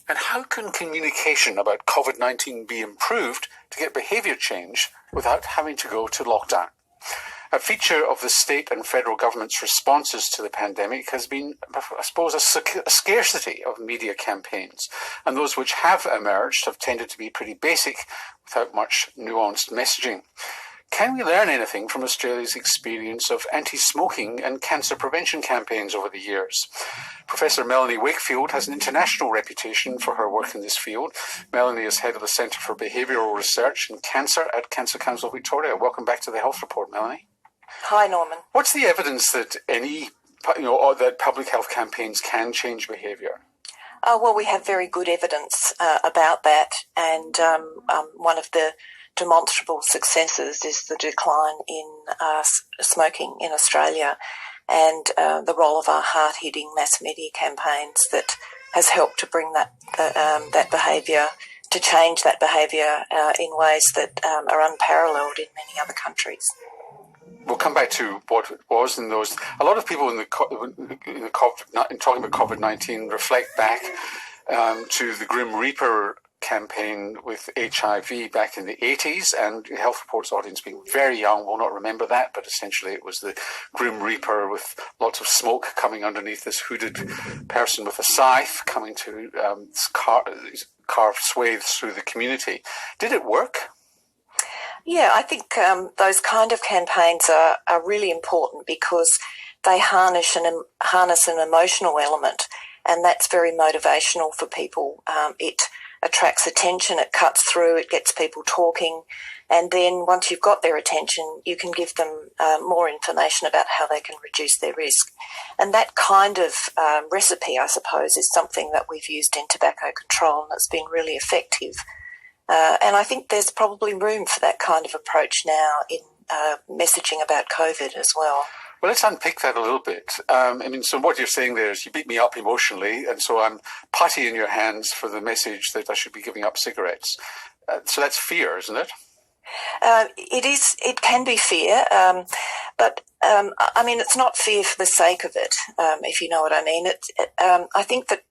And how can communication about COVID-19 be improved to get behaviour change without having to go to lockdown? A feature of the state and federal government's responses to the pandemic has been, I suppose, a scarcity of media campaigns. And those which have emerged have tended to be pretty basic without much nuanced messaging. Can we learn anything from Australia's experience of anti-smoking and cancer prevention campaigns over the years? Professor Melanie Wakefield has an international reputation for her work in this field. Melanie is head of the Centre for Behavioural Research in Cancer at Cancer Council Victoria. Welcome back to the Health Report, Melanie. Hi, Norman. What's the evidence that that public health campaigns can change behaviour? Well, we have very good evidence about that, and one of the demonstrable successes is the decline in smoking in Australia, and the role of our hard-hitting mass media campaigns that has helped to bring that behaviour, to change that behaviour in ways that are unparalleled in many other countries. We'll come back to what it was in those. A lot of people in talking about COVID-19 reflect back to the Grim Reaper campaign with HIV back in the 80s, and Health Report's audience being very young will not remember that, but essentially it was the Grim Reaper with lots of smoke coming underneath this hooded person with a scythe coming to carve swathes through the community. Did it work? Yeah, I think those kind of campaigns are really important because they harness an emotional element, and that's very motivational for people. It attracts attention, it cuts through, it gets people talking, and then once you've got their attention, you can give them more information about how they can reduce their risk. And that kind of recipe, I suppose, is something that we've used in tobacco control, and it's been really effective. And I think there's probably room for that kind of approach now in messaging about COVID as well. Well, let's unpick that a little bit. So what you're saying there is you beat me up emotionally, and so I'm putty in your hands for the message that I should be giving up cigarettes. So that's fear, isn't it? It is. It can be fear, but it's not fear for the sake of it, if you know what I mean. I think that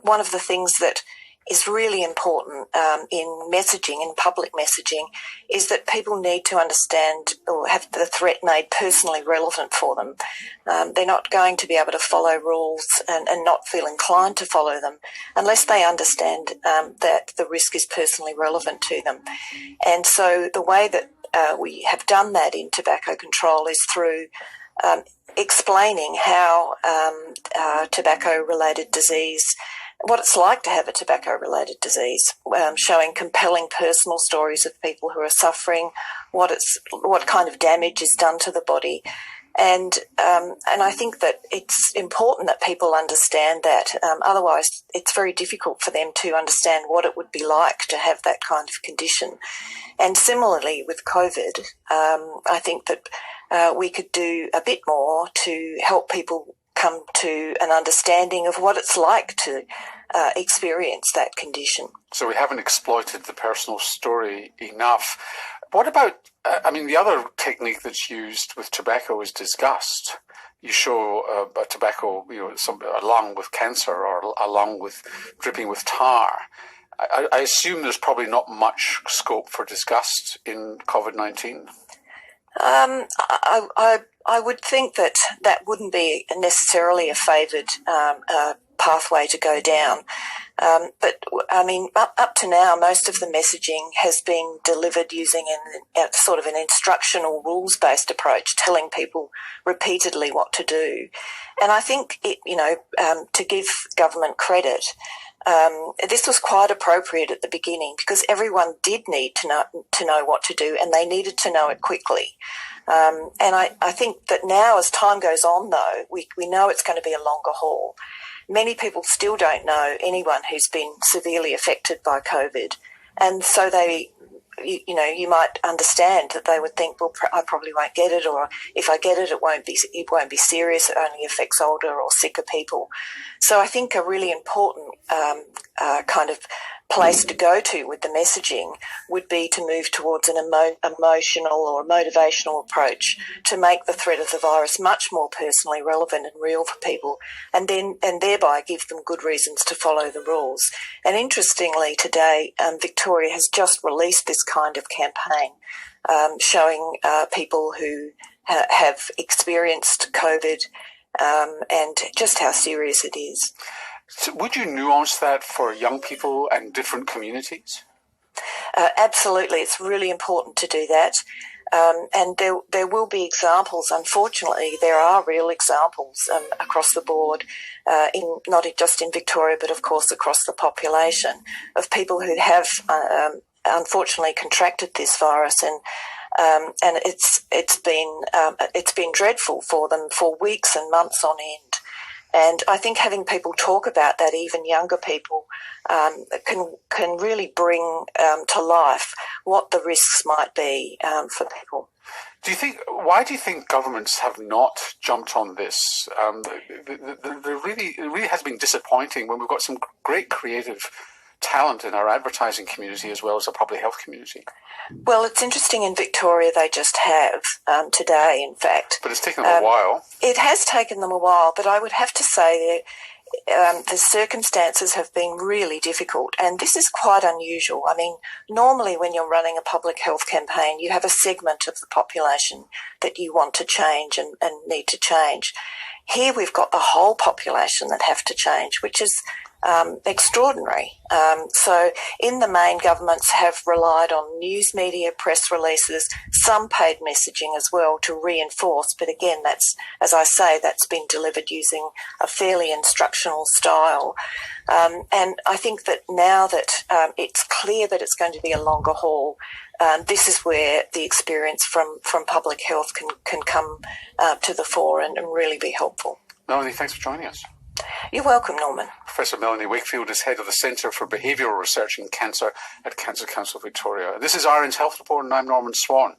one of the things that is really important in messaging, in public messaging, is that people need to understand or have the threat made personally relevant for them. They're not going to be able to follow rules and not feel inclined to follow them unless they understand that the risk is personally relevant to them. And so the way that we have done that in tobacco control is through explaining how tobacco-related disease, what it's like to have a tobacco-related disease, showing compelling personal stories of people who are suffering, what kind of damage is done to the body, and I think that it's important that people understand that. Otherwise, it's very difficult for them to understand what it would be like to have that kind of condition. And similarly with COVID, I think that we could do a bit more to help people come to an understanding of what it's like to experience that condition. So we haven't exploited the personal story enough. What about, the other technique that's used with tobacco is disgust. You show a tobacco, a lung with cancer or a lung with dripping with tar. I assume there's probably not much scope for disgust in COVID-19. I would think that wouldn't be necessarily a favoured pathway to go down. But up to now, most of the messaging has been delivered using an instructional rules-based approach, telling people repeatedly what to do. And I think to give government credit, this was quite appropriate at the beginning because everyone did need to know what to do, and they needed to know it quickly. And I think that now, as time goes on, though, we know it's going to be a longer haul. Many people still don't know anyone who's been severely affected by COVID, and so you might understand that they would think, well, I probably won't get it, or if I get it, it won't be serious. It only affects older or sicker people. So I think a really important kind of place to go to with the messaging would be to move towards an emotional or motivational approach to make the threat of the virus much more personally relevant and real for people, and thereby give them good reasons to follow the rules. And interestingly, today Victoria has just released this kind of campaign, showing people who have experienced COVID and just how serious it is. So would you nuance that for young people and different communities? Absolutely. It's really important to do that. And there will be examples. Unfortunately, there are real examples across the board, not just in Victoria, but of course across the population, of people who have unfortunately contracted this virus, and it's been dreadful for them for weeks and months on end. And I think having people talk about that, even younger people, can really bring to life what the risks might be for people. Why do you think governments have not jumped on this? It really has been disappointing when we've got some great creative talent in our advertising community as well as the public health community. Well, it's interesting, in Victoria they just have, today in fact. But it's taken them a while. It has taken them a while, but I would have to say that the circumstances have been really difficult, and this is quite unusual. I mean, normally when you're running a public health campaign, you have a segment of the population that you want to change and need to change. Here we've got the whole population that have to change, which is extraordinary. So in the main, governments have relied on news media, press releases, some paid messaging as well to reinforce. But again, that's, as I say, that's been delivered using a fairly instructional style. And I think that now that it's clear that it's going to be a longer haul, this is where the experience from public health can come to the fore and really be helpful. Melanie, thanks for joining us. You're welcome, Norman. Professor Melanie Wakefield is head of the Centre for Behavioural Research in Cancer at Cancer Council Victoria. This is Ireland's Health Report, and I'm Norman Swan.